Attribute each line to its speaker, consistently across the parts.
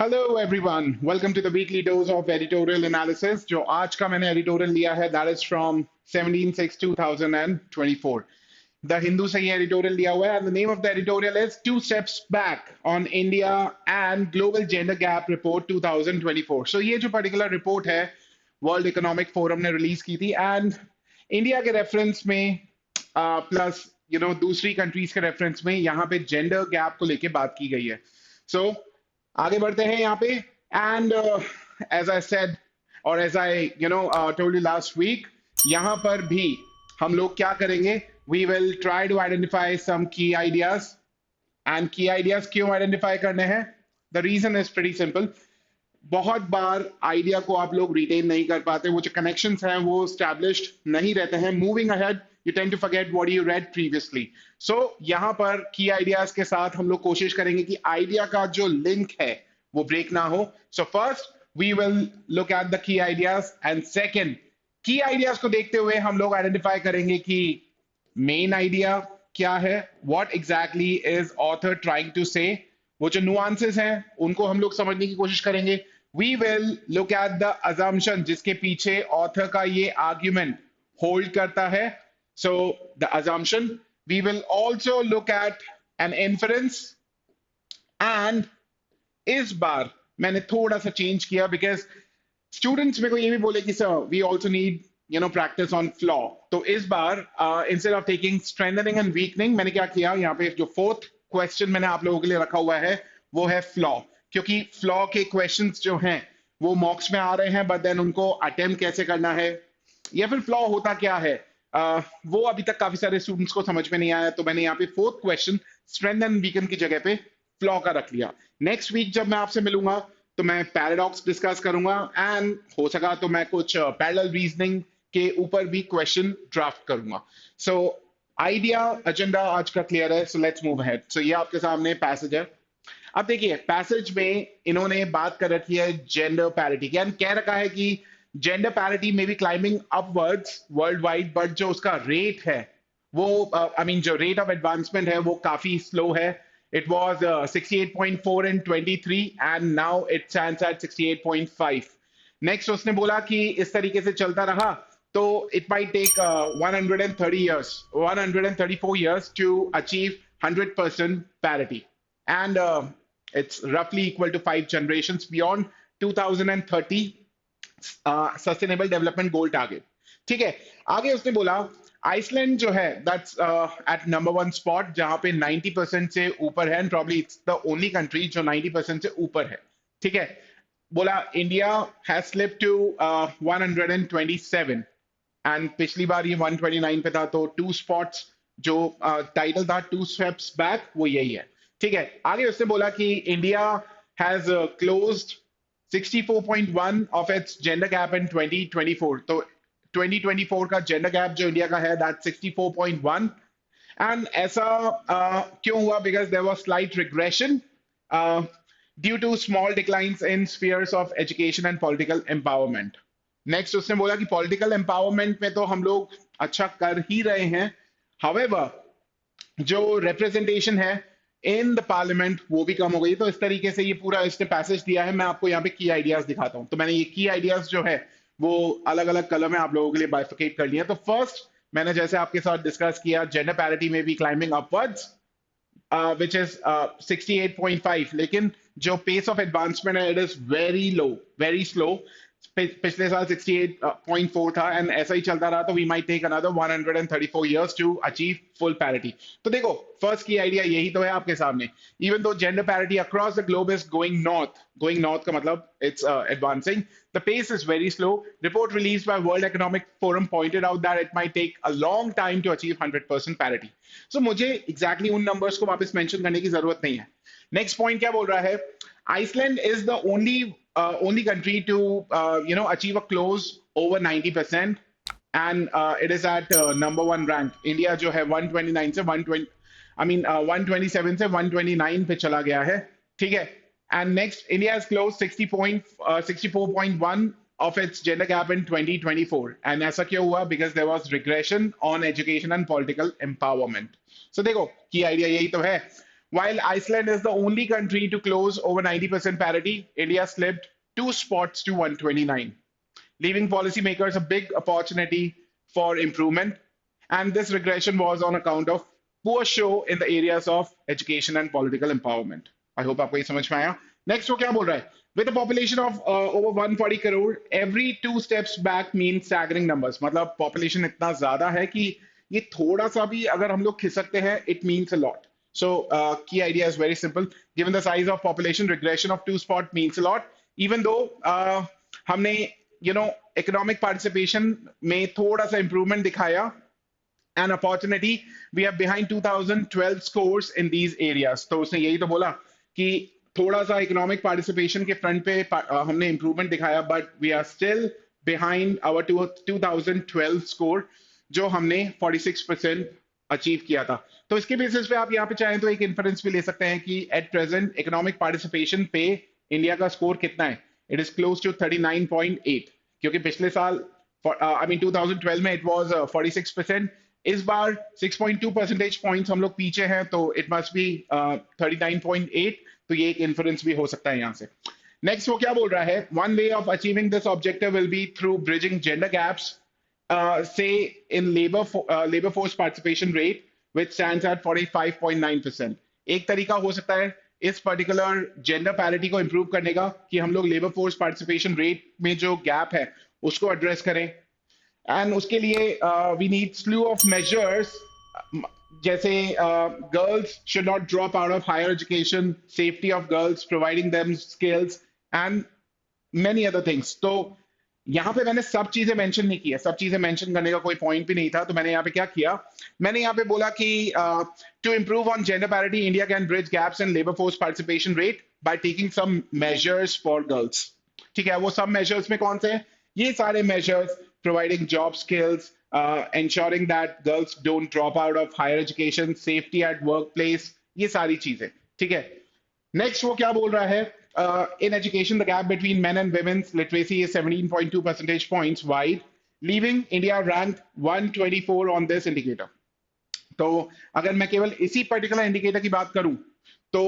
Speaker 1: Hello everyone, welcome to the weekly dose of editorial analysis. जो आज का मैंने editorial लिया है, that is from 17/6/2024. The Hindu से ये editorial लिया हुआ है, and the name of the editorial is Two Steps Back on India and Global Gender Gap Report 2024. So ये जो particular report है, World Economic Forum ने release की थी, and इंडिया के रेफरेंस में प्लस दूसरी कंट्रीज के रेफरेंस में यहाँ पे जेंडर गैप को लेके बात की गई है. सो आगे बढ़ते हैं यहाँ पे. एंड एज आई सेड और as I told you last week, यहाँ पर भी हम लोग क्या करेंगे, we will try to identify some key ideas. And key ideas क्यों आइडेंटिफाई करने हैं? The reason is pretty simple. बहुत बार आइडिया को आप लोग रिटेन नहीं कर पाते, वो जो कनेक्शंस हैं वो स्टैब्लिश्ड नहीं रहते हैं. Moving ahead you tend to forget what you read previously. So यहाँ पर की आइडियाज के साथ हम लोग कोशिश करेंगे कि आइडिया का जो लिंक है वो ब्रेक ना हो. So first we will look at the key ideas, and second key ideas को देखते हुए हम लोग आइडेंटिफाई करेंगे कि मेन आइडिया क्या है, what exactly is author trying to say. वो जो नुआंसेस हैं उनको हम लोग समझने की कोशिश करेंगे. We will look at the assumption जिसके पीछे ऑथर का ये आर्ग्यूमेंट होल्ड करता है. So the assumption. We will also look at an inference. And इस बार मैंने थोड़ा सा चेंज किया बिकॉज स्टूडेंट्स मेरे को ये भी बोले कि sir we also need practice on flaw. तो इस बार instead of taking strengthening and weakening, मैंने क्या किया, यहाँ पे जो फोर्थ क्वेश्चन मैंने आप लोगों के लिए रखा हुआ है वो है फ्लॉ. क्योंकि फ्लॉ के क्वेश्चंस जो हैं वो मॉक्स में आ रहे हैं, बट देन उनको अटेम्प्ट कैसे करना है या फिर फ्लॉ होता क्या है, वो अभी तक काफी सारे स्टूडेंट्स को समझ में नहीं आया. तो मैंने यहाँ पे fourth question strength and weaken की जगह पे फ्लॉ का रख लिया. नेक्स्ट वीक जब मैं आपसे मिलूंगा तो मैं पैराडॉक्स डिस्कस करूंगा, एंड हो सका तो मैं कुछ पैरेलल रीजनिंग के ऊपर भी क्वेश्चन ड्राफ्ट करूंगा. सो आइडिया एजेंडा आज का क्लियर है. So let's move ahead. So ये आपके सामने पैसेज है. अब देखिए पैसेज में इन्होंने बात कर रखी है जेंडर पैरिटी की, एंड कह रखा है कि जेंडर पैरिटी में भी climbing upwards world wide, but जो उसका रेट है वो जो रेट ऑफ एडवांसमेंट है वो काफी स्लो है. It was 68.4 in 23 and now it stands at 68.5. Next उसने बोला कि इस तरीके से चलता रहा तो it might take 130 years, 134 years to achieve 100% parity. And it's roughly equal to 5 generations beyond 2030 sustainable development goal target. ठीक है. आगे उसने बोला आइसलैंड जो है दैट्स एट नंबर 1 स्पॉट जहां पे 90% से ऊपर है, and probably it's the only country जो 90% से ऊपर है. ठीक है. बोला India has slipped to 127, and पिछली बार ये 129 पे था, तो 2 स्पॉट्स जो टाइटल था 2 स्टेप्स बैक वो यही है. ठीक है. आगे उसने बोला कि India has closed 64.1 of its gender gap in 2024. तो 2024 का जेंडर गैप जो इंडिया का है दैट 64.1. एंड ऐसा क्यों हुआ? Because there was slight regression due to small declines in spheres of education and political empowerment. Next उसने बोला कि पॉलिटिकल एम्पावरमेंट में तो हम लोग अच्छा कर ही रहे हैं, हाउएवर जो रिप्रेजेंटेशन है इन द पार्लियामेंट वो भी कम हो गई. तो इस तरीके से ये पूरा इसने पैसेज दिया है. मैं आपको यहाँ पे की आइडियाज दिखाता हूँ. तो मैंने ये की आइडियाज जो है वो अलग अलग कलर में आप लोगों के लिए बाइफिकेट कर लिया. तो फर्स्ट मैंने जैसे आपके साथ डिस्कस किया जेंडर पैरिटी में भी क्लाइंबिंग अपवर्ड्स विच इज 68.5, लेकिन जो पेस ऑफ एडवांसमेंट है it is very low, very slow. पिछले साल 68.4 था, एंड ऐसा ही चलता रहा तो we might take another 134 years to achieve full parity. तो देखो फर्स्ट की आइडिया यही तो है आपके सामने. Even though gender parity across the globe is going north का मतलब it's advancing, the pace is very slow. Report released by World Economic Forum pointed out that it might take a long time to achieve 100% parity. So मुझे exactly उन numbers को वापस mention करने की जरूरत नहीं है. नेक्स्ट पॉइंट क्या बोल रहा है? Iceland is the only country to achieve a close over 90%, and it is at number 1 rank. India जो है 129 से 120 127 से 129 पे चला गया है. ठीक है. And next India has closed 64.1 of its gender gap in 2024. And ऐसा क्यों हुआ? Because there was regression on education and political empowerment. So देखो की आइडिया यही तो है. While Iceland is the only country to close over 90% parity, India slipped 2 spots to 129, leaving policymakers a big opportunity for improvement. And this regression was on account of poor show in the areas of education and political empowerment. I hope आपको ये समझ में आया. Next वो क्या बोल रहा है? With a population of over 140 crore, every 2 steps back means staggering numbers. मतलब population इतना ज्यादा है कि ये थोड़ा सा भी अगर हम लोग खिसकते हैं, it means a lot. So key idea is very simple. Given the size of population, regression of 2 spot means a lot. Even though हमने economic participation में थोड़ा सा improvement दिखाया, an opportunity, we are behind 2012 scores in these areas. तो उसने यही तो बोला कि थोड़ा सा इकोनॉमिक पार्टिसिपेशन के फ्रंट पे हमने इंप्रूवमेंट दिखाया, but we are still behind our 2012 score जो हमने 46% अचीव किया था. तो इसके बेसिस पे आप यहाँ पे चाहें तो एक इन्फरेंस भी ले सकते हैं कि एट प्रेजेंट इकोनॉमिक पार्टिसिपेशन पे इंडिया का स्कोर कितना है. इट इज क्लोज टू 39.8, क्योंकि पिछले साल आई मीन 2012 में इट वाज 46%. इस बार 6.2 परसेंटेज पॉइंट्स हम लोग पीछे हैं, तो इट मस्ट बी 39.8. तो ये एक इन्फ्लुएंस भी हो सकता है यहाँ से. नेक्स्ट वो क्या बोल रहा है? One way of achieving this objective will be through bridging gender gaps से in labour force participation rate which stands at 45.9%. एक तरीका हो सकता है इस पर्टिकुलर जेंडर पैरिटी को इंप्रूव करने का कि हम लोग लेबर फोर्स पार्टिसिपेशन रेट में जो गैप है उसको एड्रेस करें. एंड उसके लिए we need slew of measures, जैसे girls should not drop out of higher education, safety of girls, providing them skills and many other things. तो यहाँ पे मैंने सब चीजें मेंशन नहीं की है, सब चीजें मेंशन करने का कोई पॉइंट भी नहीं था. तो मैंने यहाँ पे क्या किया? मैंने यहाँ पे बोला कि to improve on gender parity India can bridge gaps in labour force participation rate by taking some measures for girls. ठीक है, वो सब मेजर्स में कौन से हैं? ये सारे measures, providing job skills, ensuring that girls don't drop out of higher education, safety at workplace, ये सारी चीजें. ठीक है. नेक्स्ट वो क्या बोल रहा है? In education, the gap between men and women's literacy is 17.2 percentage points wide, leaving India ranked 124 on this indicator. तो अगर मैं केवल इसी पर्टिकुलर इंडिकेटर की बात करूं तो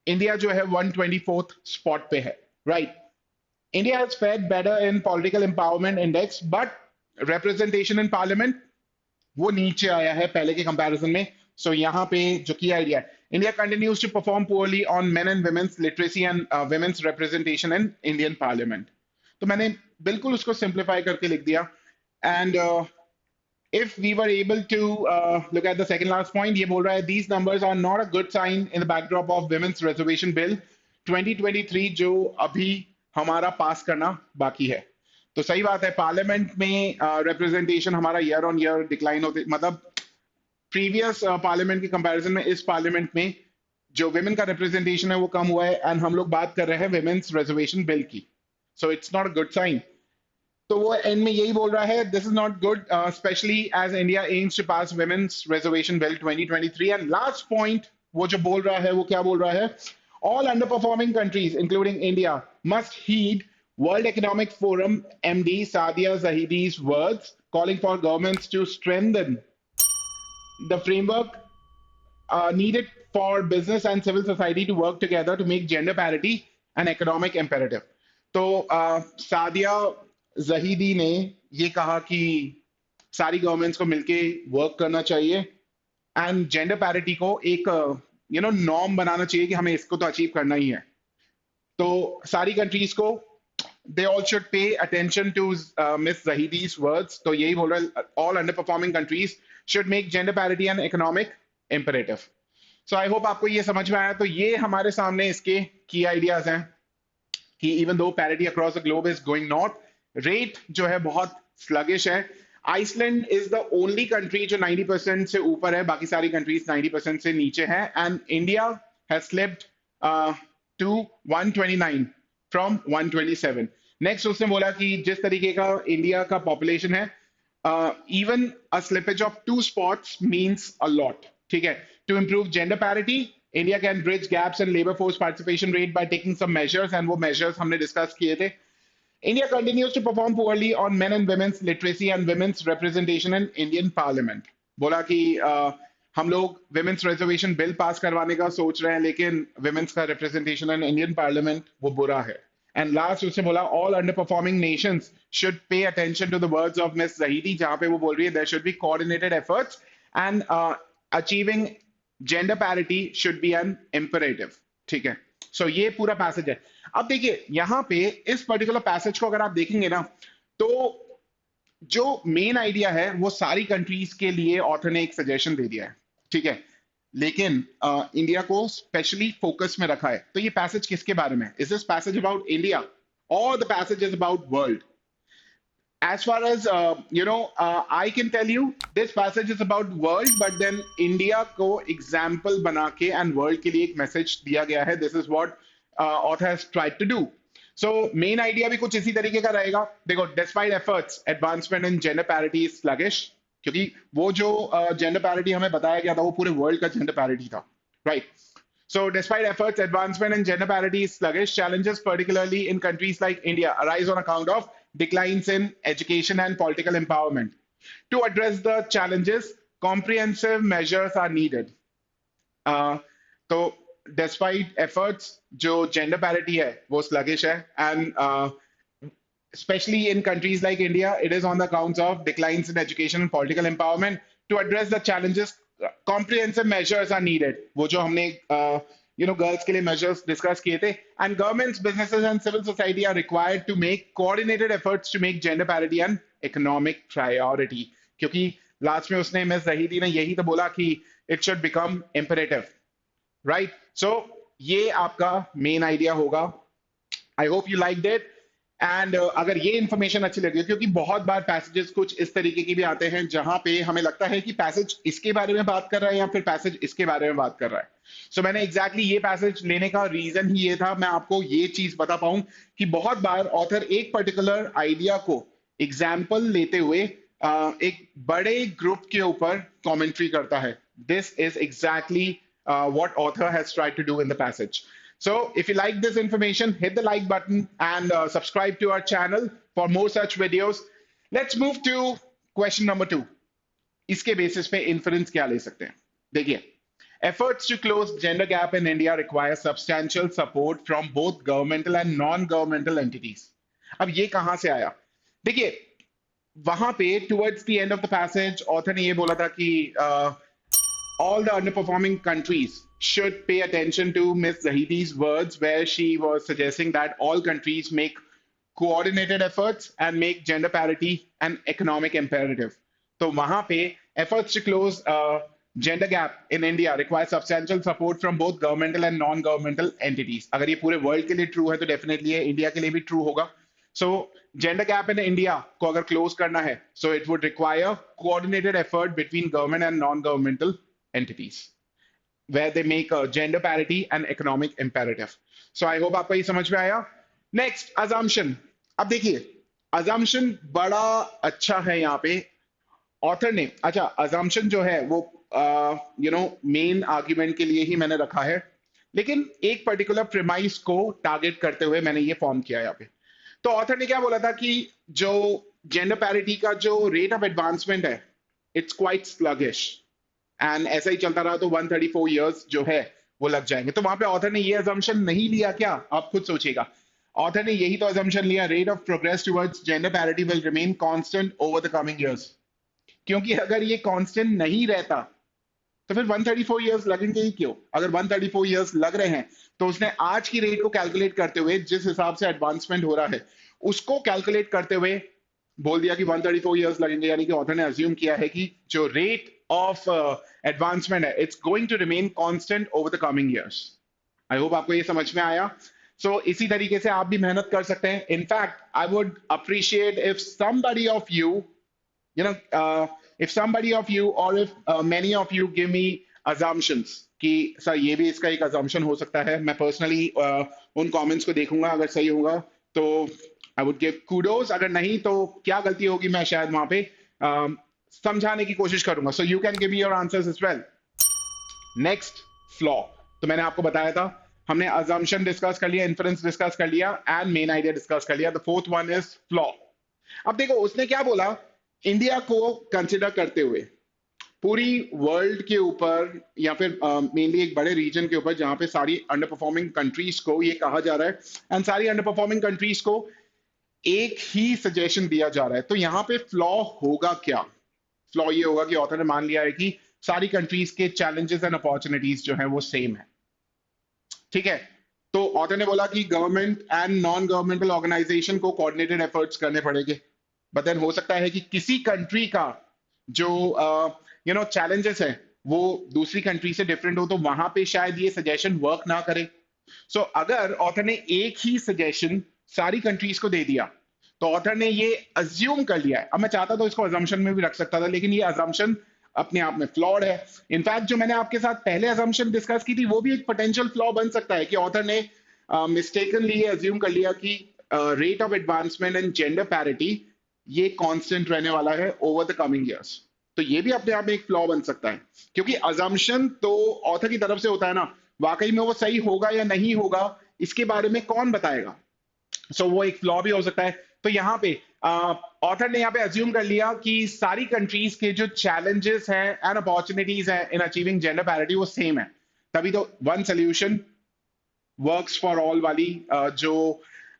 Speaker 1: इंडिया जो है 124th स्पॉट पे है, right. India has fared better in political empowerment index, but representation in parliament वो नीचे आया है पहले के कंपैरिजन में. सो यहाँ पे जो की आइडिया है, India continues to perform poorly on men and women's literacy and women's representation in Indian parliament. तो मैंने बिल्कुल उसको सिंप्लीफाई करके लिख दिया. And if we were able to look at the second last point, ये बोल रहा है these numbers are not a good sign in the backdrop of women's reservation bill 2023 जो अभी हमारा पास करना बाकी है. तो सही बात है, पार्लियामेंट में रिप्रेजेंटेशन हमारा ईयर ऑन ईयर डिक्लाइन होते, मतलब प्रीवियस पार्लियामेंट के कंपैरिजन में इस पार्लियामेंट में जो विमेन का रिप्रेजेंटेशन है वो कम हुआ है. एंड हम लोग बात कर रहे हैं विमेन्स रिजर्वेशन बिल की. So it's not a good sign. तो वो एंड में यही बोल रहा है, this is not good, especially as India aims to pass women's reservation bill 2023. And last point वो जो बोल रहा है वो क्या बोल रहा है? All underperforming countries, including India, must heed World Economic Forum MD Sadia Zahidi's words, calling for governments to strengthen the framework needed for business and civil society to work together to make gender parity an economic imperative. तो सादिया जहीदी ने ये कहा कि सारी governments को मिलके work करना चाहिए एंड जेंडर पैरिटी को एक नॉर्म बनाना चाहिए कि हमें इसको तो अचीव करना ही है. तो सारी कंट्रीज को they all should pay attention to Miss Zahidi's words. तो यही बोल रहा है, all underperforming countries should make gender parity an economic imperative. So I hope आपको ये समझ में आया. तो ये हमारे सामने इसके key ideas हैं कि even though parity across the globe is going north, rate जो है बहुत sluggish है. Iceland is the only country जो 90% से ऊपर है, बाकी सारी कंट्रीज 90% से नीचे है. And India has slipped to 129 from 127. Next उसने बोला कि जिस तरीके का इंडिया का पॉपुलेशन है, even a slippage of 2 spots means a lot. ठीक है. To improve gender parity India can bridge gaps in labour force participation rate by taking some measures, and वो मेजर्स हमने डिस्कस किए थे. India continues to perform poorly on men and women's literacy and women's representation in Indian Parliament. बोला कि हम लोग women's reservation bill pass करवाने का सोच रहे हैं, लेकिन विमेन्स का रिप्रेजेंटेशन इन इंडियन पार्लियामेंट वो बुरा है। एंड लास्ट उसने बोला all underperforming nations should pay attention to the words of Miss Zahidi, जहां पे वो बोल रही है there should be coordinated efforts and achieving gender parity should be an imperative. ठीक है, सो ये पूरा पैसेज है। अब देखिए यहाँ पे इस पर्टिकुलर पैसेज को अगर आप देखेंगे ना, तो जो मेन आइडिया है वो सारी कंट्रीज के लिए ऑथर ने एक सजेशन दे दिया है। ठीक है, लेकिन इंडिया को स्पेशली फोकस में रखा है। तो ये पैसेज किसके बारे में? Is this passage about India और the passage is about world? As far as I can tell you, this passage is about world, but then India को example बना के and world के लिए एक message दिया गया है. This is what author has tried to do. So main idea भी कुछ इसी तरीके का रहेगा। देखो, despite efforts, advancement in gender parity is sluggish, क्योंकि वो जो gender parity हमें बताया गया था वो पूरे world का gender parity था, right? So, despite efforts, advancement in gender parity is sluggish. Challenges, particularly in countries like India, arise on account of declines in education and political empowerment. To address the challenges, comprehensive measures are needed. So, despite efforts, जो gender parity है, वो sluggish है, and especially in countries like India, it is on the accounts of declines in education and political empowerment. To address the challenges, comprehensive measures are needed. वो जो हमने girls के लिए measures discuss किए थे, and governments, businesses and civil society are required to make coordinated efforts to make gender parity an economic priority. क्योंकि last में उसने मिस जहीदी ने यही तो बोला कि it should become imperative, right? So ये आपका मेन आइडिया होगा। I hope you like it. And अगर ये इंफॉर्मेशन अच्छी लगी, क्योंकि बहुत बार पैसेजेस कुछ इस तरीके के भी आते हैं जहां पे हमें लगता है कि पैसेज इसके बारे में बात कर रहा है या फिर पैसेज इसके बारे में बात कर रहा है। सो मैंने एग्जैक्टली ये पैसेज लेने का रीजन ही ये था, मैं आपको ये चीज बता पाऊं कि बहुत बार ऑथर एक पर्टिकुलर आइडिया को एग्जाम्पल लेते हुए एक बड़े ग्रुप के ऊपर कॉमेंट्री करता है। This is exactly what author has tried to do in the passage. So if you like this information, hit the like button and subscribe to our channel for more such videos. Let's move to question number 2. इसके basis पे inference क्या ले सकते हैं? देखिए, efforts to close gender gap in India require substantial support from both governmental and non-governmental entities. अब ये कहां से आया? देखिए, वहां पे towards the end of the passage author ने ये बोला था कि all the underperforming countries should pay attention to Ms. Zahidi's words, where she was suggesting that all countries make coordinated efforts and make gender parity an economic imperative. So, wahan pe efforts to close gender gap in India require substantial support from both governmental and non-governmental entities. अगर ये पूरे world के लिए true है, तो definitely ये India के लिए भी true होगा. So, gender gap in India को अगर close करना है, so it would require coordinated effort between government and non-governmental entities where they make a gender parity an economic imperative. So I hope आपको ये समझ में आया। Next, assumption. अब देखिए, assumption बड़ा अच्छा है यहाँ पे ऑथर ने। अच्छा, assumption जो है वो मेन आर्ग्यूमेंट के लिए ही मैंने रखा है, लेकिन एक पर्टिकुलर प्रीमाइस को टारगेट करते हुए मैंने ये फॉर्म किया यहाँ पे। तो ऑथर ने क्या बोला था कि जो जेंडर पैरिटी का जो रेट ऑफ एडवांसमेंट है, इट्स क्वाइट स्लगिश, एंड ऐसा ही चलता रहा तो 134 इयर्स जो है वो लग जाएंगे। तो वहां पे ऑथर ने ये अजम्पशन नहीं लिया क्या? आप खुद सोचिएगा। ऑथर ने यही तो अजम्पशन लिया, rate of progress towards gender parity will remain constant over the coming years. क्योंकि अगर ये कांस्टेंट नहीं रहता तो फिर 134 इयर्स लगेंगे ही क्यों? अगर 134 इयर्स लग रहे हैं तो उसने आज की रेट को कैलकुलेट करते हुए, जिस हिसाब से एडवांसमेंट हो रहा है उसको कैलकुलेट करते हुए बोल दिया कि 134 इयर्स लगेंगे। यानी कि ऑथर ने अज्यूम किया है कि जो रेट of advancement है, it's going to remain constant over the coming years. I hope आपको ये समझ में आया। So इसी तरीके से आप भी मेहनत कर सकते हैं। In fact, I would appreciate if somebody of you, if somebody of you or if many of you give me assumptions कि सर ये भी इसका एक assumption हो सकता है। मैं personally उन comments को देखूंगा, अगर सही होगा तो I would give kudos, अगर नहीं तो क्या गलती होगी मैं शायद वहां पे समझाने की कोशिश करूंगा। So you can give me your answers as well. Next, flaw. तो मैंने आपको बताया था, हमने अजम्पशन डिस्कस कर लिया, इन्फरेंस डिस्कस कर लिया एंड मेन आइडिया डिस्कस कर लिया। The fourth one is flaw. अब देखो उसने क्या बोला, इंडिया को कंसिडर करते हुए पूरी वर्ल्ड के ऊपर या फिर मेनली एक बड़े रीजन के ऊपर जहां पे सारी अंडर परफॉर्मिंग कंट्रीज को ये कहा जा रहा है एंड सारी अंडर परफॉर्मिंग कंट्रीज को एक ही सजेशन दिया जा रहा है। तो यहाँ पे फ्लॉ होगा क्या? फ्लॉ ये होगा कि ऑथर ने मान लिया है कि सारी कंट्रीज के चैलेंजेस एंड अपॉर्चुनिटीज जो है वो सेम है। ठीक है, तो ऑथर ने बोला कि government and non governmental organisation को कोऑर्डिनेटेड एफर्ट्स करने पड़ेंगे। बट देन हो सकता है कि किसी कंट्री का जो चैलेंजेस है वो दूसरी कंट्री से डिफरेंट हो, तो वहां पे शायद ये सजेशन वर्क ना करे। सो अगर ऑथर ने एक ही सजेशन सारी कंट्रीज को दे दिया तो ऑथर ने ये अज्यूम कर लिया है। अब मैं चाहता तो इसको अजम्पशन में भी रख सकता था, लेकिन ये अजम्पशन अपने आप में फ्लॉड है। इनफैक्ट जो मैंने आपके साथ पहले अजम्पशन डिस्कस की थी वो भी एक पोटेंशियल फ्लॉ बन सकता है कि ऑथर ने मिस्टेकनली ये अज्यूम कर लिया कि rate of advancement and gender parity ये कांस्टेंट रहने वाला है ओवर द कमिंग इयर्स। तो ये भी अपने आप में एक फ्लॉ बन सकता है, क्योंकि अजम्पशन तो ऑथर की तरफ से होता है ना, वाकई में वो सही होगा या नहीं होगा इसके बारे में कौन बताएगा। सो वो एक फ्लॉ भी हो सकता है। तो यहाँ पे ऑथर ने यहाँ पे अज्यूम कर लिया कि सारी कंट्रीज के जो चैलेंजेस हैं एंड अपॉर्चुनिटीज हैं इन अचीविंग जेंडर पैरिटी वो सेम है। तभी तो one solution works for all वाली जो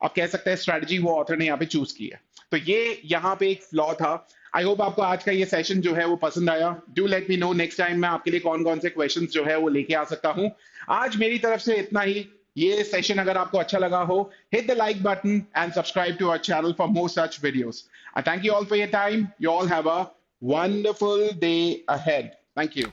Speaker 1: आप कह सकते हैं स्ट्रेटजी वो ऑथर ने यहाँ पे चूज की है। तो ये यहाँ पे एक फ्लॉ था। आई होप आपको आज का ये सेशन जो है वो पसंद आया। Do let me know next time मैं आपके लिए कौन कौन से क्वेश्चंस जो है वो लेके आ सकता हूँ। आज मेरी तरफ से इतना ही। ये सेशन अगर आपको अच्छा लगा हो, hit the like button and subscribe to our channel for more such videos. I thank you all for your time. You all have a wonderful day ahead. Thank you.